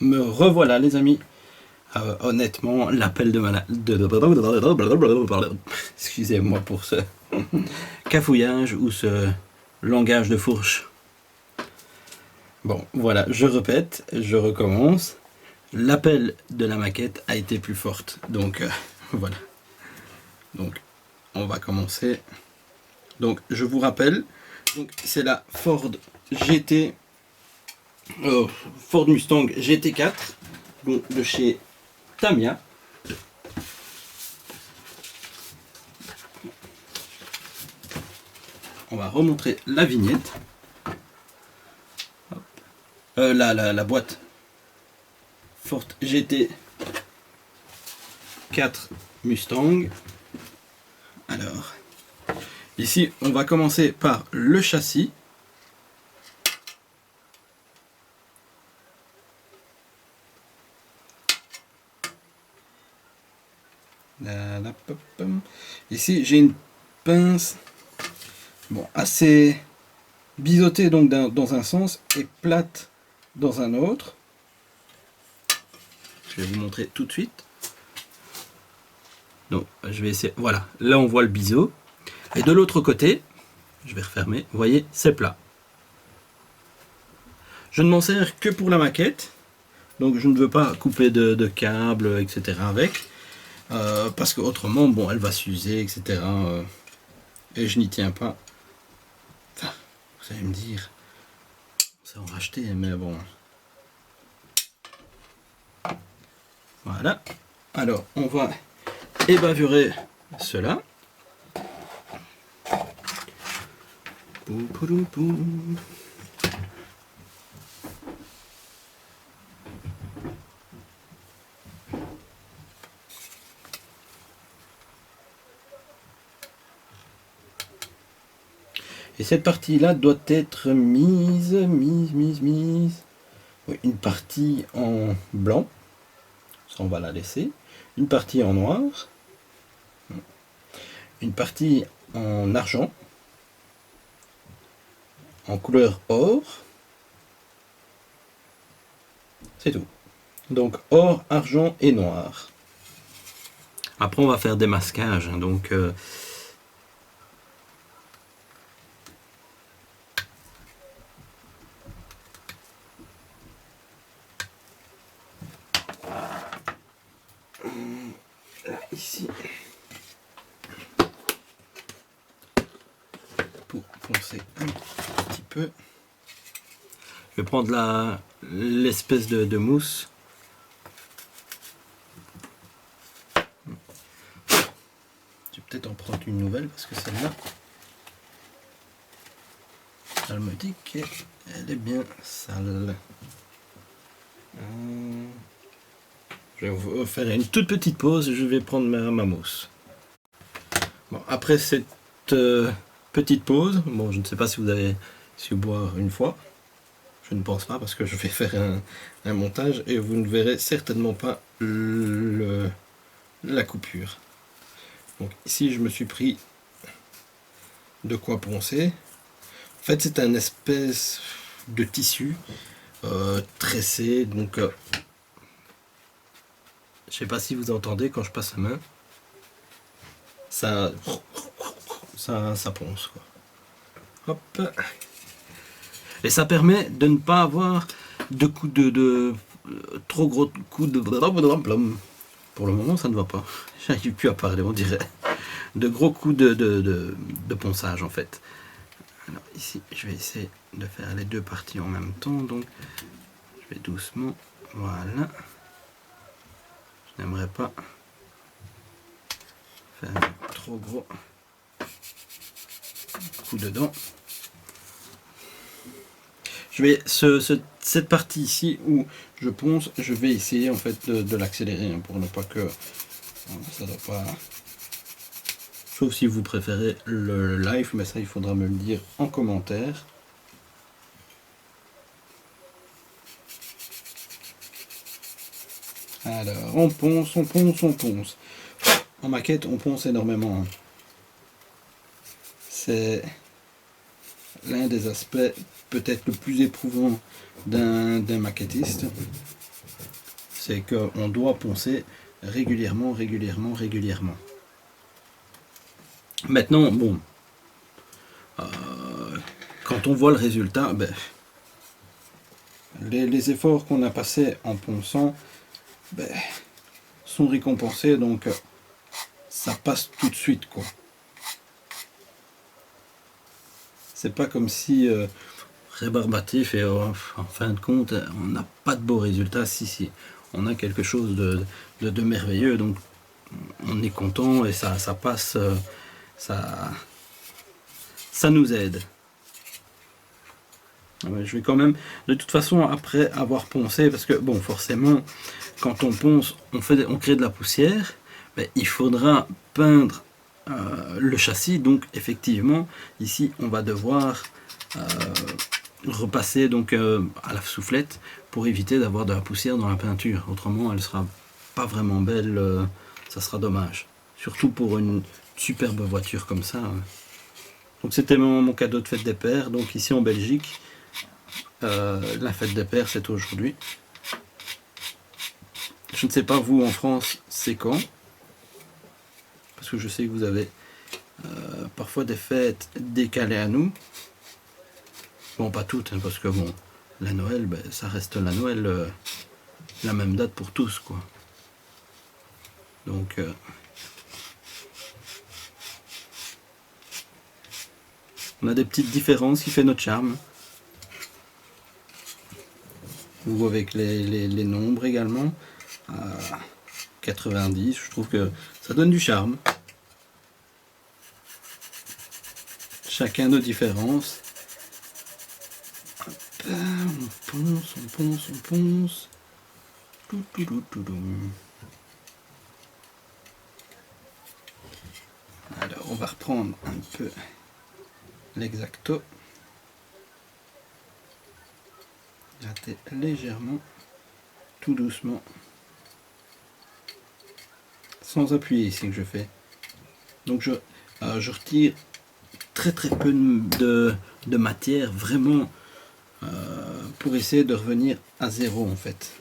me revoilà les amis. Honnêtement, l'appel de malade. Excusez-moi pour ce cafouillage ou ce langage de fourche. Bon, voilà, je répète, je recommence. L'appel de la maquette a été plus forte. Donc, voilà. Donc, on va commencer. Donc, je vous rappelle, c'est la Ford GT, Ford Mustang GT4, donc de chez Tamiya. On va remontrer la vignette. La boîte Ford GT4 Mustang. Alors, ici, on va commencer par le châssis. Ici, j'ai une pince assez biseautée donc dans un sens et plate dans un autre. Je vais vous montrer tout de suite. Donc, je vais essayer. Voilà, là on voit le biseau. Et de l'autre côté, je vais refermer. Vous voyez, c'est plat. Je ne m'en sers que pour la maquette. Donc, je ne veux pas couper de câbles, etc. avec. Parce que autrement, bon, elle va s'user, etc. Et je n'y tiens pas. Enfin, vous allez me dire, c'est en racheter, mais bon. Voilà. Alors, on va ébavurer cela. Et cette partie-là doit être mise. Oui, une partie en blanc. Ça, on va la laisser. Une partie en noir. Une partie en argent. En couleur or. C'est tout. Donc or, argent et noir. Après, on va faire des masquages. Donc... ici pour poncer un petit peu, je vais prendre l'espèce de mousse. Je vais peut-être en prendre une nouvelle parce que celle-là, elle me dit qu'elle est bien sale. Je vais vous faire une toute petite pause, je vais prendre ma mousse. Bon, après cette petite pause, bon, je ne sais pas si vous avez su boire une fois. Je ne pense pas parce que je vais faire un montage et vous ne verrez certainement pas la coupure. Donc ici, je me suis pris de quoi poncer. En fait, c'est un espèce de tissu tressé, donc... je sais pas si vous entendez quand je passe la main, ça ponce quoi. Hop. Et ça permet de ne pas avoir de coups de trop gros coups de... Pour le moment, ça ne va pas. J'arrive plus à parler, on dirait. De gros coups de ponçage en fait. Alors ici, je vais essayer de faire les deux parties en même temps. Donc, je vais doucement. Voilà. Je n'aimerais pas faire un trop gros coup dedans. Je vais cette partie ici où je ponce, je vais essayer en fait de l'accélérer pour ne pas que ça doit pas. Sauf si vous préférez le live, mais ça il faudra me le dire en commentaire. Alors on ponce. En maquette on ponce énormément. C'est l'un des aspects peut-être le plus éprouvant d'un maquettiste. c'est qu'on doit poncer régulièrement. Maintenant, bon, quand on voit le résultat, ben, les efforts qu'on a passés en ponçant ben, sont récompensés, donc ça passe tout de suite, quoi. C'est pas comme si rébarbatif et en fin de compte on n'a pas de beaux résultats. Si, on a quelque chose de merveilleux, donc on est content et ça passe, ça nous aide. Je vais quand même, de toute façon, après avoir poncé, parce que bon, forcément, quand on ponce, on crée de la poussière, mais il faudra peindre le châssis. Donc effectivement, ici, on va devoir repasser donc à la soufflette pour éviter d'avoir de la poussière dans la peinture. Autrement, elle sera pas vraiment belle, ça sera dommage. Surtout pour une superbe voiture comme ça. Donc c'était mon cadeau de fête des pères. Donc ici en Belgique, la fête des pères c'est aujourd'hui. Je ne sais pas vous en France c'est quand, parce que je sais que vous avez parfois des fêtes décalées à nous. Bon, pas toutes, hein, parce que bon, la Noël, ben, ça reste la Noël, la même date pour tous, quoi. Donc on a des petites différences qui fait notre charme. Ou avec les nombres également. 90, je trouve que ça donne du charme. Chacun nos différences. On ponce. Alors on va reprendre un peu l'exacto. Gratter légèrement, tout doucement, sans appuyer ici que je fais. Donc je retire très peu de matière, vraiment pour essayer de revenir à zéro en fait.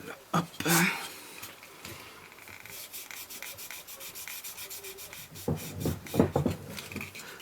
Alors, hop.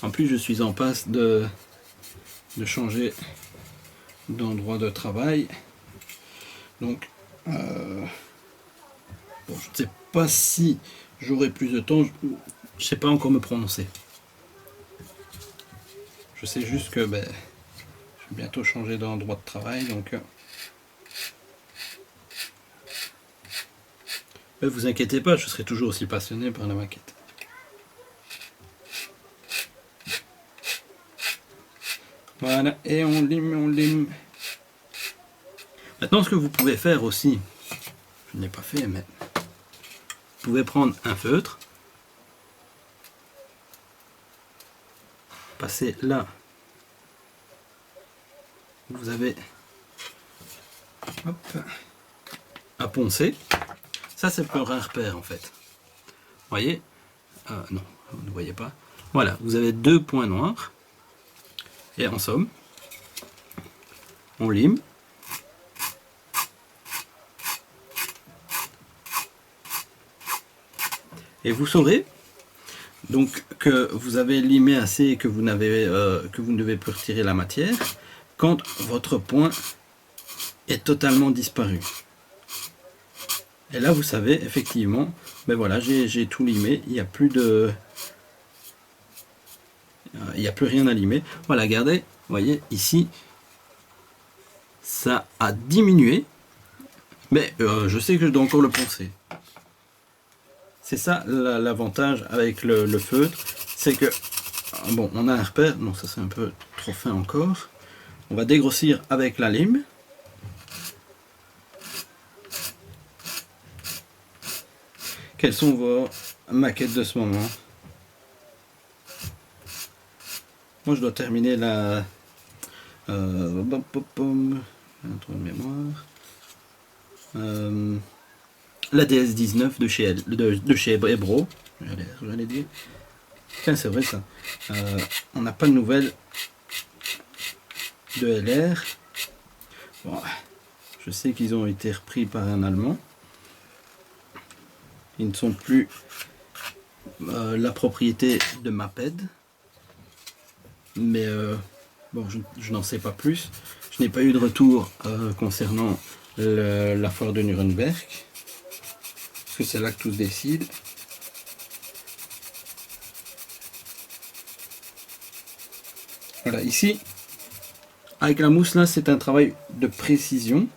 En plus, je suis en passe de changer d'endroit de travail. Donc, bon, je ne sais pas si j'aurai plus de temps. Je ne sais pas encore me prononcer. Je sais juste que ben, je vais bientôt changer d'endroit de travail. Donc, mais vous inquiétez pas, je serai toujours aussi passionné par la maquette. Voilà, et on lime. Maintenant, ce que vous pouvez faire aussi, je ne l'ai pas fait, mais vous pouvez prendre un feutre, passer là, vous avez hop, à poncer. Ça, c'est pour un repère en fait. Vous voyez, non, vous ne voyez pas. Voilà, vous avez deux points noirs. Et en somme, on lime. Et vous saurez donc que vous avez limé assez et que vous ne devez plus retirer la matière quand votre point est totalement disparu. Et là vous savez effectivement, ben voilà, j'ai tout limé, il n'y a plus rien à limer. Voilà, regardez, vous voyez ici, ça a diminué, mais je sais que je dois encore le poncer. C'est ça l'avantage avec le feutre, c'est que, bon, on a un repère, non ça c'est un peu trop fin encore, on va dégrossir avec la lime. Quelles sont vos maquettes de ce moment? Moi je dois terminer la... un trou de mémoire. La DS19 de chez Ebro, j'allais dire. Tiens, c'est vrai ça. On n'a pas de nouvelles de LR. Bon, je sais qu'ils ont été repris par un Allemand. Ils ne sont plus la propriété de Maped. Mais bon, je n'en sais pas plus. Je n'ai pas eu de retour concernant la foire de Nuremberg. Parce que c'est là que tout se décide. Voilà, ici, avec la mousse là, c'est un travail de précision.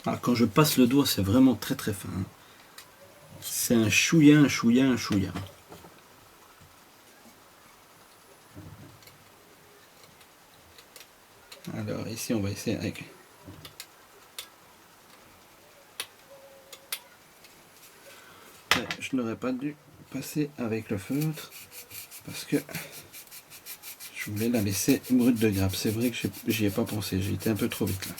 Ah, quand je passe le doigt, c'est vraiment très très fin. C'est un chouïa, un chouïa, un chouïa. Alors ici, on va essayer avec... Ouais, je n'aurais pas dû passer avec le feutre parce que je voulais la laisser brute de grappe. C'est vrai que j'y ai pas pensé, j'ai été un peu trop vite là.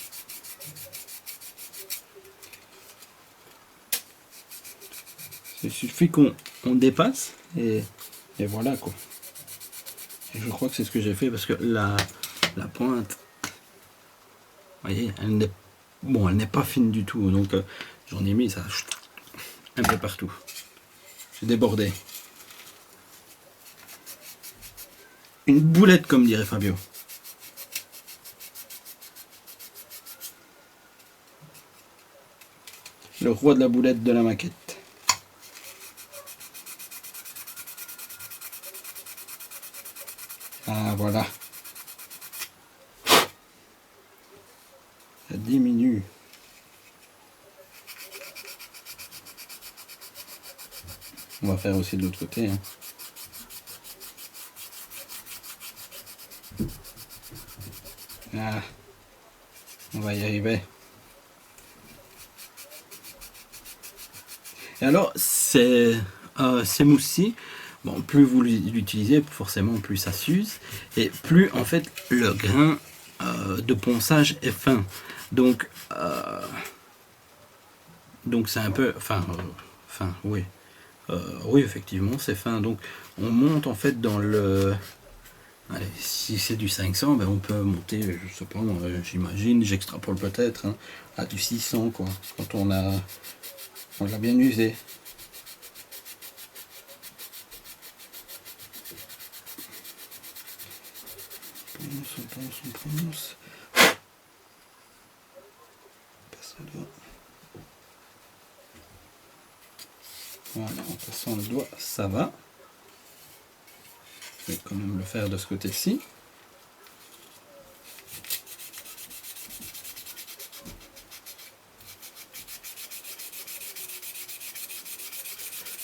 Il suffit qu'on dépasse et voilà quoi. Et je crois que c'est ce que j'ai fait parce que la pointe, vous voyez, elle n'est pas fine du tout. Donc j'en ai mis ça un peu partout. J'ai débordé. Une boulette comme dirait Fabio. Le roi de la boulette de la maquette. Ah voilà. Ça diminue. On va faire aussi de l'autre côté. Hein. Ah, on va y arriver. Et alors, ces moussis, bon, plus vous l'utilisez, forcément plus ça s'use, et plus en fait le grain de ponçage est fin. Donc c'est un peu, fin, oui. Oui, effectivement, c'est fin. Donc on monte en fait dans le... Allez, si c'est du 500, ben on peut monter, je sais pas, j'imagine, j'extrapole peut-être, hein, à du 600 quoi, quand on l'a bien usé. On pense. Voilà, en passant le doigt, ça va. Je vais quand même le faire de ce côté-ci.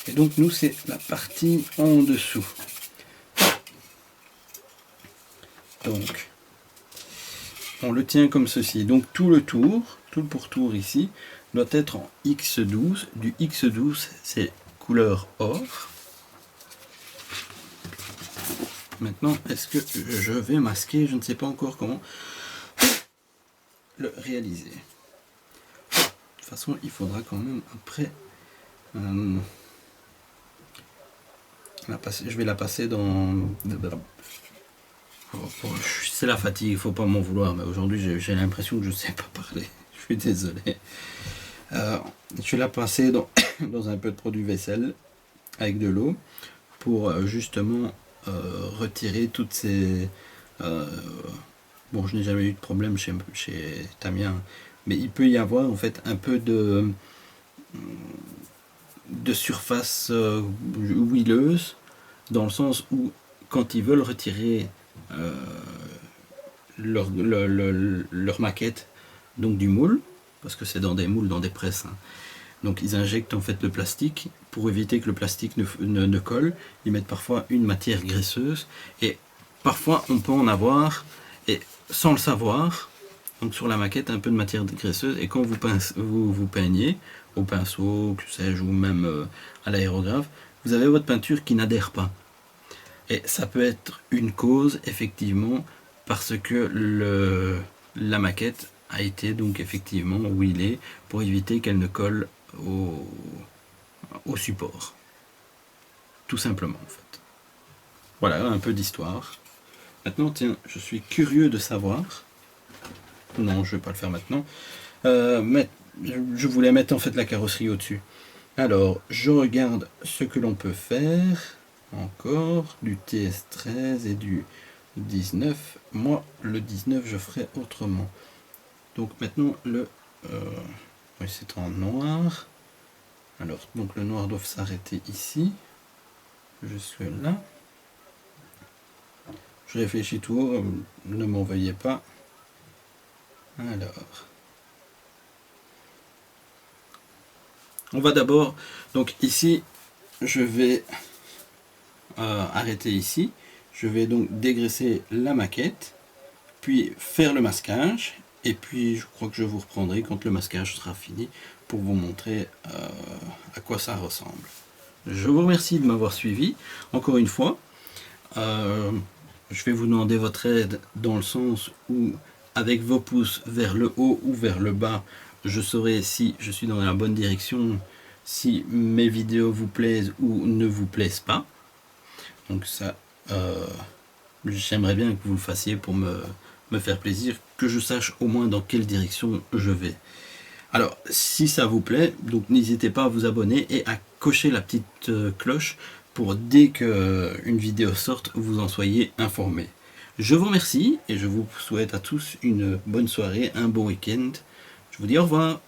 Et donc nous, c'est la partie en dessous. Donc, on le tient comme ceci. Donc tout le pourtour ici, doit être en X12. Du X12, c'est couleur or. Maintenant, est-ce que je vais masquer? Je ne sais pas encore comment le réaliser. De toute façon, il faudra quand même après... je vais la passer dans... C'est la fatigue, il ne faut pas m'en vouloir, mais aujourd'hui j'ai l'impression que je ne sais pas parler. Je suis désolé. Je vais la passer dans, dans un peu de produit vaisselle avec de l'eau pour justement retirer toutes ces... bon, je n'ai jamais eu de problème chez Tamia, mais il peut y avoir en fait un peu de surface huileuse, dans le sens où quand ils veulent retirer leur maquette donc du moule, parce que c'est dans des moules, dans des presses, hein. Donc ils injectent en fait le plastique pour éviter que le plastique ne colle. Ils mettent parfois une matière graisseuse et parfois on peut en avoir, et sans le savoir, donc sur la maquette un peu de matière graisseuse, et quand vous peignez au pinceau, que sais-je, ou même à l'aérographe, vous avez votre peinture qui n'adhère pas. Et ça peut être une cause effectivement parce que la maquette a été donc effectivement huilée pour éviter qu'elle ne colle au support. tout simplement en fait. Voilà, un peu d'histoire. Maintenant, tiens, je suis curieux de savoir. Non, je vais pas le faire maintenant. Je voulais mettre en fait la carrosserie au-dessus. Alors, je regarde ce que l'on peut faire. Encore du TS13 et du 19. Moi, le 19, je ferai autrement. Donc maintenant, oui, c'est en noir. Alors, donc le noir doit s'arrêter ici. Jusque là. Je réfléchis tout haut, ne m'en veuillez pas. Alors. On va d'abord, donc ici, je vais arrêter ici. Je vais donc dégraisser la maquette, puis faire le masquage. Et puis je crois que je vous reprendrai quand le masquage sera fini pour vous montrer à quoi ça ressemble. Je vous remercie de m'avoir suivi. Encore une fois, je vais vous demander votre aide dans le sens où, avec vos pouces vers le haut ou vers le bas, je saurai si je suis dans la bonne direction, si mes vidéos vous plaisent ou ne vous plaisent pas. Donc ça, j'aimerais bien que vous le fassiez pour me faire plaisir, que je sache au moins dans quelle direction je vais. Alors, si ça vous plaît, donc n'hésitez pas à vous abonner et à cocher la petite cloche pour dès qu'une vidéo sorte, vous en soyez informés. Je vous remercie et je vous souhaite à tous une bonne soirée, un bon week-end. Je vous dis au revoir.